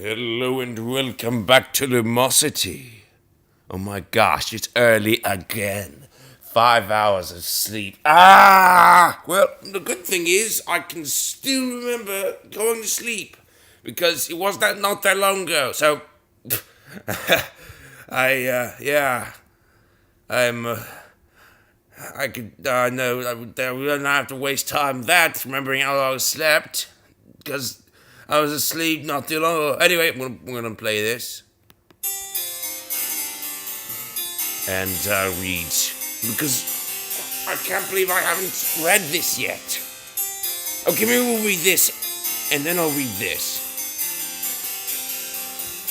Hello and welcome back to Lumosity. Oh my gosh, it's early again. 5 hours of sleep. Well, the good thing is I can still remember going to sleep because it was not that long ago. So, I'm, I know, we don't have to waste time with that, remembering how I slept because I was asleep not too long ago. Anyway, we're gonna play this. And read. Because I can't believe I haven't read this yet. Okay, maybe we'll read this, and then I'll read this.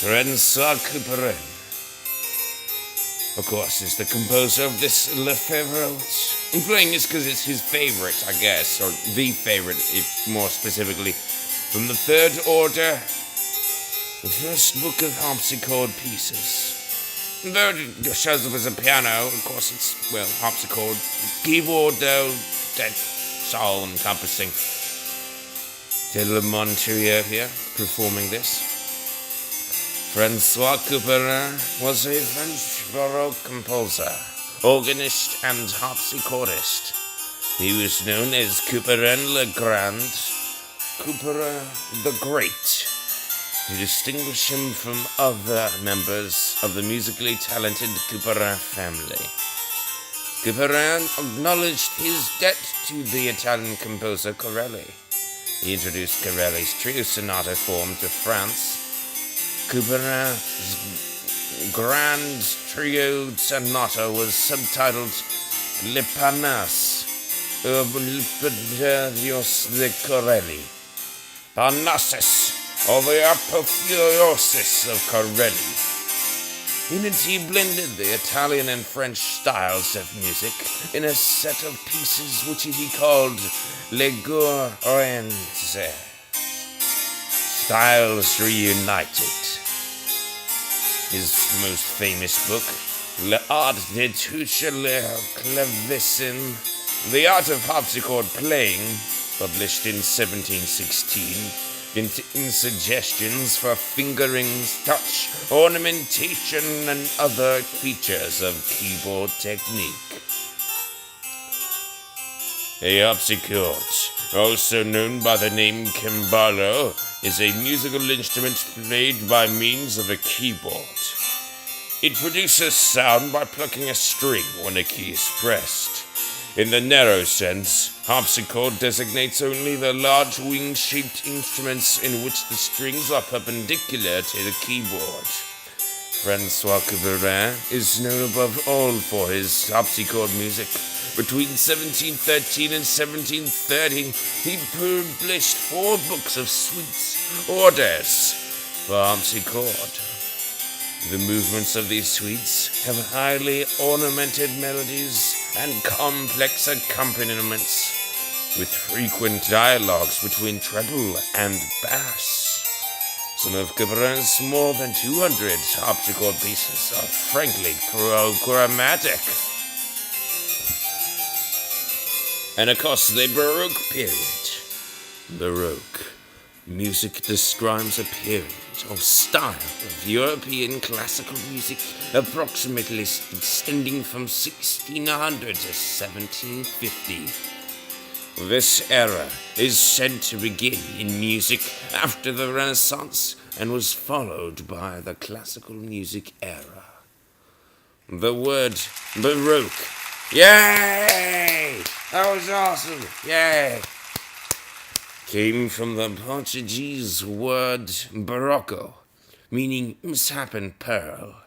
Francois Couperin, of course, is the composer of this Lefebvre. I'm playing this because it's his favorite, I guess, or the favorite, if more specifically. From the Third Ordre, the first book of harpsichord pieces. Though it shows up as a piano, of course it's, well, harpsichord. Keyboard, though, that's all encompassing. De Monterier here, performing this. Francois Couperin was a French Baroque composer, organist, and harpsichordist. He was known as Couperin le Grand, Couperin the Great, to distinguish him from other members of the musically talented Couperin family. Couperin acknowledged his debt to the Italian composer Corelli. He introduced Corelli's trio sonata form to France. Couperin's grand trio sonata was subtitled Le Parnasse de Corelli. Parnassus, or the apotheosis of Corelli. In it, he blended the Italian and French styles of music in a set of pieces which he called Le whence. Styles reunited. His most famous book, L'Art de toucher le clavecin, The Art of Harpsichord Playing, published in 1716, contains suggestions for fingering, touch, ornamentation, and other features of keyboard technique. A harpsichord, also known by the name cembalo, is a musical instrument played by means of a keyboard. It produces sound by plucking a string when a key is pressed. In the narrow sense, harpsichord designates only the large wing-shaped instruments in which the strings are perpendicular to the keyboard. Francois Couperin is known above all for his harpsichord music. Between 1713 and 1730, he published 4 books of suites, orders, for harpsichord. The movements of these suites have highly ornamented melodies and complex accompaniments, with frequent dialogues between treble and bass. Some of Couperin's more than 200 harpsichord pieces are frankly programmatic. And of course, the Baroque period. Baroque music describes a period or style of European classical music approximately extending from 1600 to 1750. This era is said to begin in music after the Renaissance and was followed by the classical music era. The word Baroque. Yay! That was awesome! Yay! Came from the Portuguese word barroco, meaning misshapen pearl.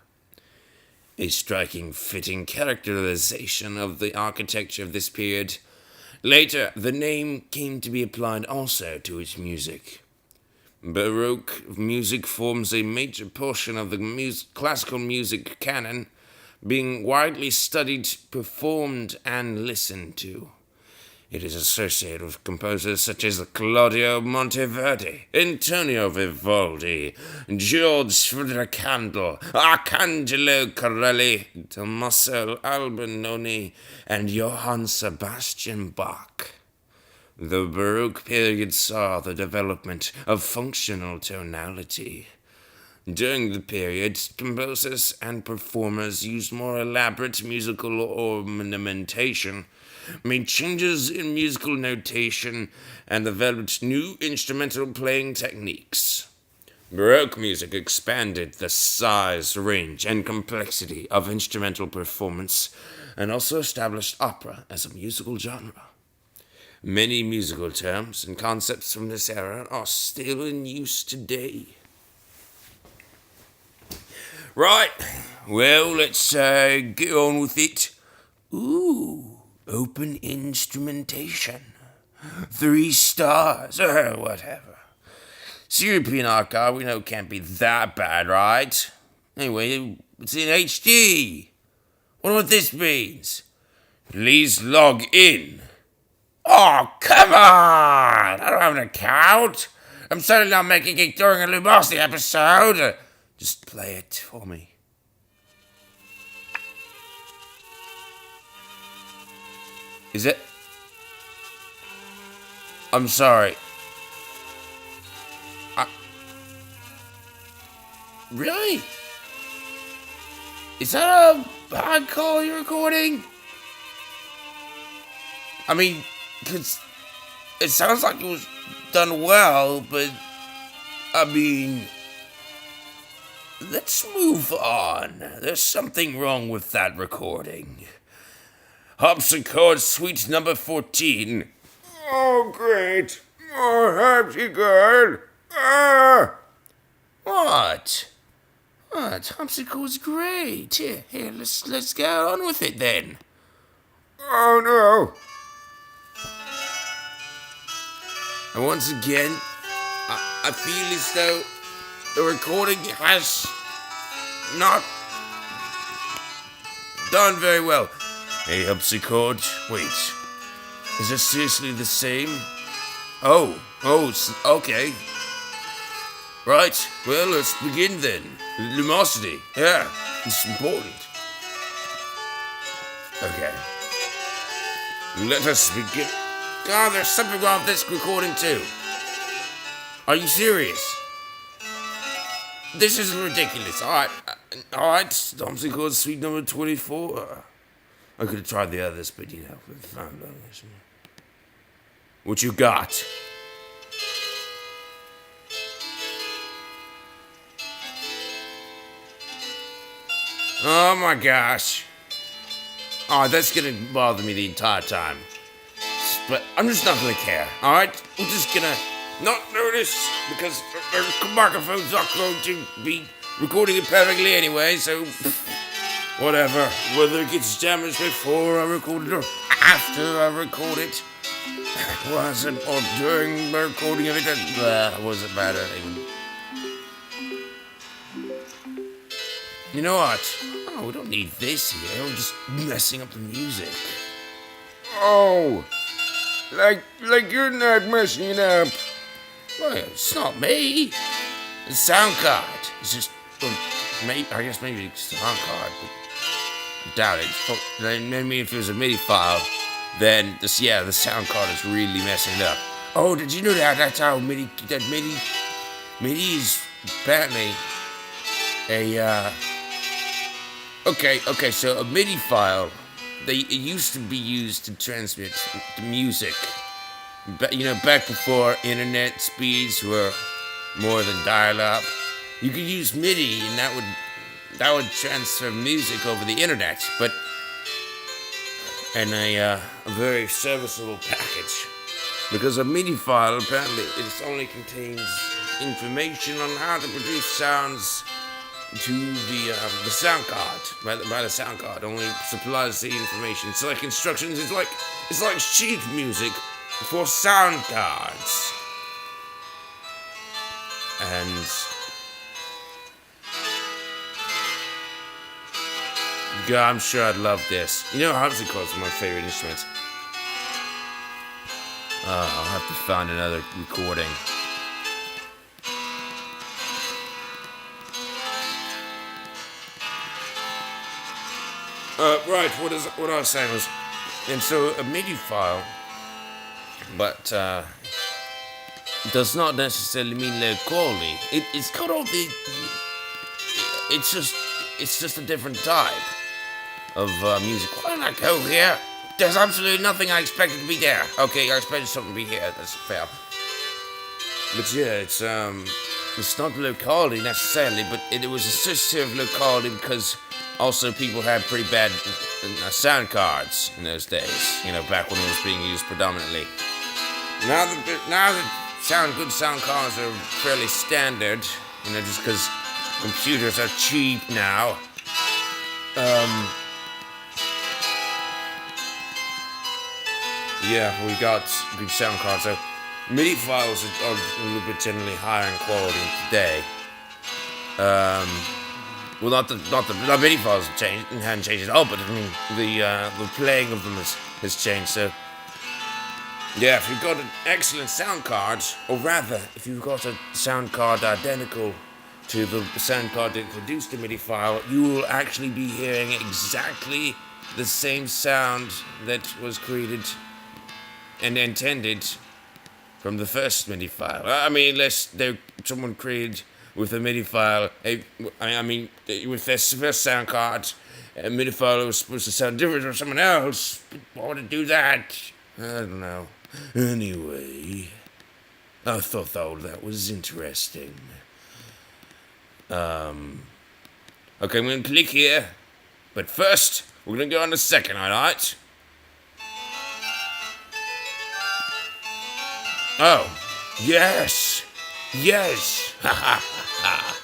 A striking, fitting characterization of the architecture of this period. Later, the name came to be applied also to its music. Baroque music forms a major portion of the classical music canon, being widely studied, performed, and listened to. It is associated with composers such as Claudio Monteverdi, Antonio Vivaldi, George Frederick Handel, Arcangelo Corelli, Tommaso Albinoni, and Johann Sebastian Bach. The Baroque period saw the development of functional tonality, During the period, composers and performers used more elaborate musical ornamentation, made changes in musical notation, and developed new instrumental playing techniques. Baroque music expanded the size, range, and complexity of instrumental performance, and also established opera as a musical genre. Many musical terms and concepts from this era are still in use today. Right, well, let's get on with it. Ooh, open instrumentation. 3 stars, or whatever. It's European archive, we know it can't be that bad, right? Anyway, it's in HD. Wonder what this means. Please log in. Oh, come on! I don't have an account. I'm certainly not making it during a Lumosity episode. Just play it for me. Is it? I'm sorry. Really? Is that a bad call you're recording? I mean, because it sounds like it was done well, but I mean, let's move on. There's something wrong with that recording. Harpsichord Suite number 14. Oh, great. Oh, Harpsichord. What? What? Harpsichord's great. Here, let's go on with it then. Oh, no. And once again, I feel as though the recording has not done very well. Hey, Harpsichord, wait. Is this seriously the same? Oh, okay. Right, well, let's begin then. Lumosity, yeah, it's important. Okay. Let us begin. God, there's something wrong with this recording too. Are you serious? This is ridiculous. Alright, Harpsichord Suite number 24. I could have tried the others, but what you got? Oh my gosh. Oh, that's gonna bother me the entire time. But I'm just not gonna care, alright? I'm just gonna not notice because the microphone's not going to be recording it perfectly anyway, so whatever. Whether it gets damaged before I record it or after I record it, or during the recording of it, that wasn't matter. You know what? Oh, we don't need this here. We're just messing up the music. Oh, like you're not messing it up. Well, it's not me. The sound card. It's just, I guess maybe it's the sound card, but I doubt it. Maybe if it was a MIDI file, then the sound card is really messing it up. Oh, did you know that? That's how MIDI is apparently a, Okay, so a MIDI file, it used to be used to transmit the music. Back before internet speeds were more than dial-up, you could use MIDI and that would transfer music over the internet, but in a very serviceable package. Because a MIDI file, apparently, it only contains information on how to produce sounds to the sound card, by the sound card, only supplies the information. It's like instructions. It's like sheet music for sound cards. And God, I'm sure I'd love this. Harpsichord's my favorite instrument. I'll have to find another recording. Right, what I was saying was, and so a MIDI file, but does not necessarily mean low quality. It's got all the it's just a different type of music. Why don't I go here? There's absolutely nothing I expected to be there. Okay, I expected something to be here. That's fair. But yeah, it's not locality necessarily, but it was associative locality because also people had pretty bad sound cards in those days. You know, back when it was being used predominantly. Now that good sound cards are fairly standard, you know, just because computers are cheap now. Yeah, we got good sound cards. So MIDI files are a little bit generally higher in quality today. Well, not the MIDI files hadn't changed at all, but I mean the playing of them has changed. So yeah, if you've got an excellent sound card, or rather, if you've got a sound card identical to the sound card that produced the MIDI file, you will actually be hearing exactly the same sound that was created and intended from the first MIDI file. I mean, unless someone created with a MIDI file, with their first sound card, a MIDI file was supposed to sound different from someone else. Why would it do that? I don't know. Anyway, I thought that was interesting. Okay, I'm going to click here. But first, we're going to go on the second highlight. Oh, yes. Ha ha ha.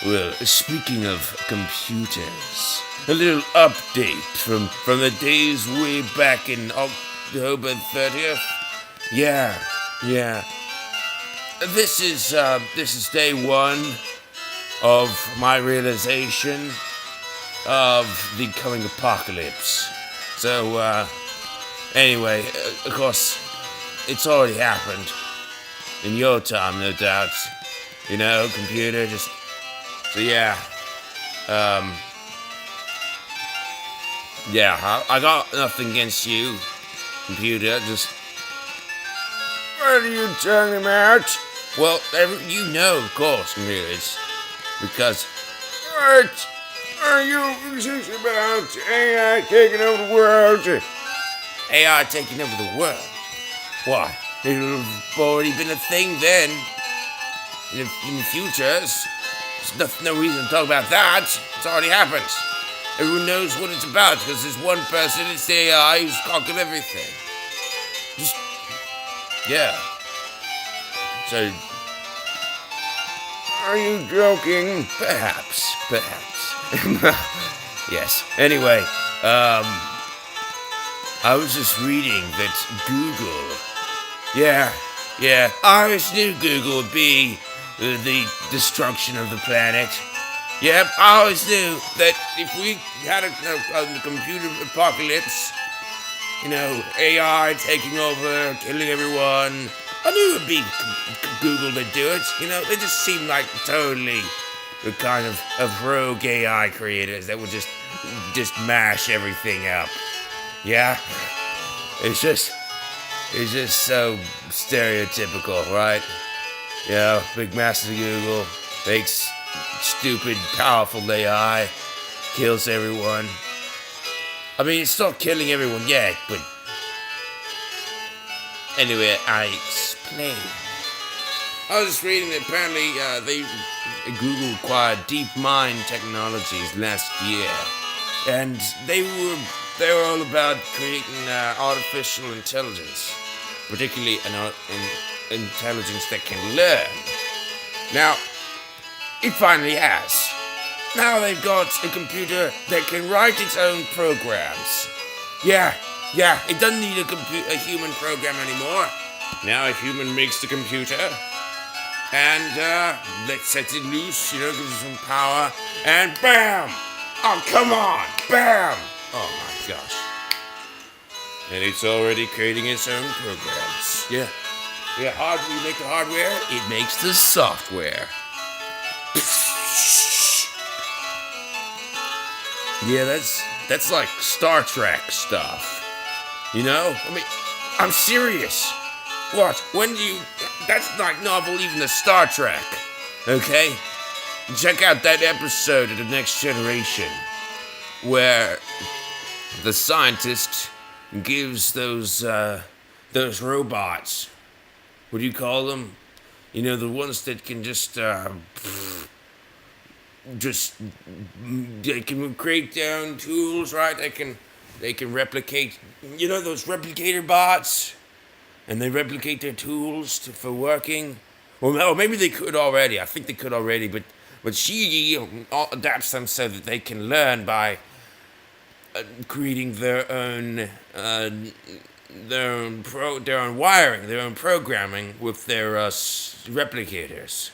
Well, speaking of computers, a little update from the days way back in October 30th. Yeah. This is day one of my realization of the coming apocalypse. So, anyway, of course, it's already happened. In your time, no doubt. You know, computer, just... So, yeah. Yeah, I got nothing against you, computer, just... What are you talking about? Well, you know, of course, computer, it's because... What are you talking about? AI taking over the world? AI taking over the world? Why? It'll have already been a thing then. In the future, there's no reason to talk about that. It's already happened. Everyone knows what it's about because there's one person, it's the AI, who's conquered everything. Yeah. So, are you joking? Perhaps. Yes. Anyway, I was just reading that Google. Yeah. I always knew Google would be the destruction of the planet. Yep, I always knew that if we had a computer apocalypse, you know, AI taking over, killing everyone, I knew it would be Google that do it. You know, they just seem like totally the kind of rogue AI creators that would just mash everything up. Yeah? It's just so stereotypical, right? You know, big massive Google makes stupid, powerful AI, kills everyone. I mean, it's not killing everyone yet, but... Anyway, I explain. I was just reading that apparently Google acquired DeepMind Technologies last year, and they were all about creating artificial intelligence, particularly an intelligence that can learn. Now, it finally has. Now they've got a computer that can write its own programs. Yeah, it doesn't need a human program anymore. Now a human makes the computer, and sets it loose, you know, gives it some power, and bam! Oh, come on! Bam! Oh my gosh. And it's already creating its own programs. Yeah, you make the hardware, it makes the software. Yeah, that's like Star Trek stuff. You know? I mean, I'm serious. What? That's like novel even to Star Trek. Okay? Check out that episode of The Next Generation where the scientist gives those robots, what do you call them? You know, the ones that can they can create their own tools, right? They can replicate, you know, those replicator bots, and they replicate their tools for working. Or maybe they could already. I think they could already, but she adapts them so that they can learn by creating their own wiring, their own programming with their replicators.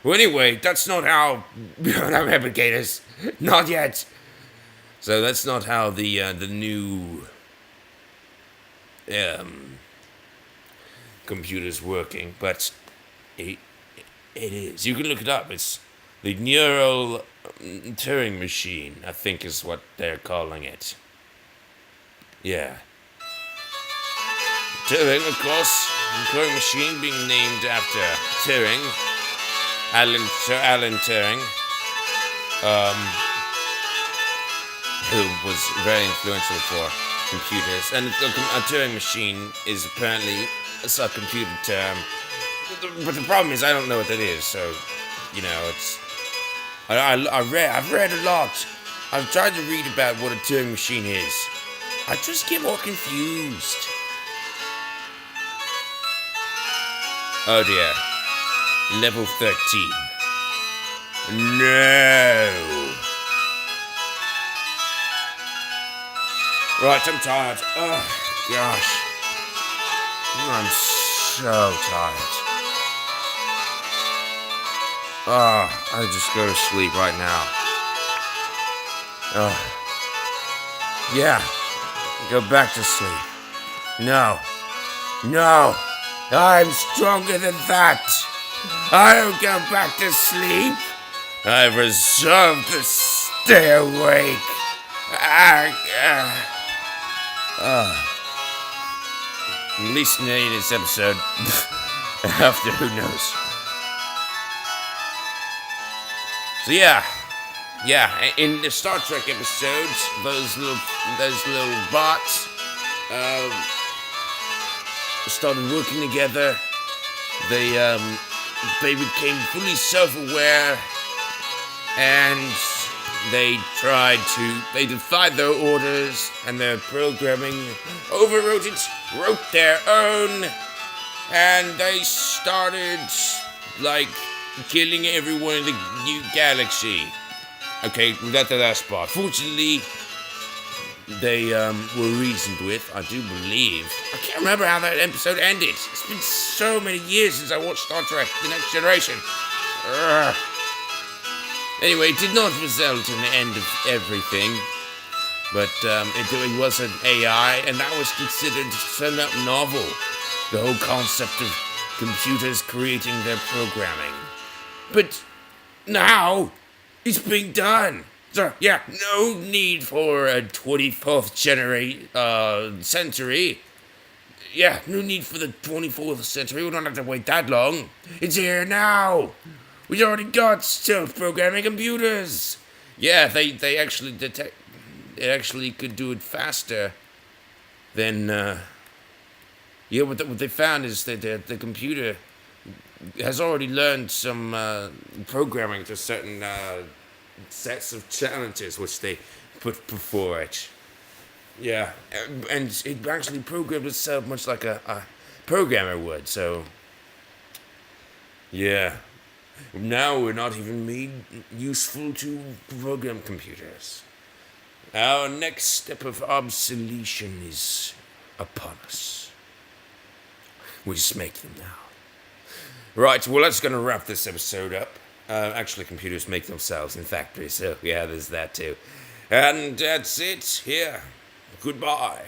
Well, anyway, that's not how not replicators, not yet. So that's not how the new computer's working, but it is. You can look it up. It's the neural Turing machine, I think is what they're calling it. Yeah. Turing, of course, the Turing machine being named after Turing, Alan Turing, who was very influential for computers. And a Turing machine is apparently a computer term. But the problem is I don't know what that is, so, you know, it's... I've read a lot. I've tried to read about what a Turing machine is. I just get more confused. Oh dear. Level 13. No. Right, I'm tired. Oh, gosh. I'm so tired. Oh, I just go to sleep right now. Oh. Yeah. Go back to sleep. No. No. I'm stronger than that. I don't go back to sleep. I've resolved to stay awake. At least in this episode. After, who knows. So yeah, in the Star Trek episodes, those little bots started working together. They became fully self-aware, and they defied their orders and their programming, overwrote it, wrote their own, and they started, like, killing everyone in the new galaxy. Okay, that's the last part. Fortunately, they were reasoned with, I do believe. I can't remember how that episode ended. It's been so many years since I watched Star Trek: The Next Generation. Ugh. Anyway, it did not result in the end of everything, but it was an AI, and that was considered somewhat novel. The whole concept of computers creating their programming. But now, it's being done. So, yeah, no need for a 24th century. Yeah, no need for the 24th century. We don't have to wait that long. It's here now. We already got self-programming computers. Yeah, they actually detect. It actually could do it faster than. Yeah, what they found is that the computer has already learned some programming to certain sets of challenges which they put before it. Yeah, and it actually programmed itself much like a programmer would. So, yeah. Now we're not even made useful to program computers. Our next step of obsolescence is upon us. We just make them now. Right, well, that's going to wrap this episode up. Actually, computers make themselves in factories, so yeah, there's that too. And that's it. Here. Goodbye.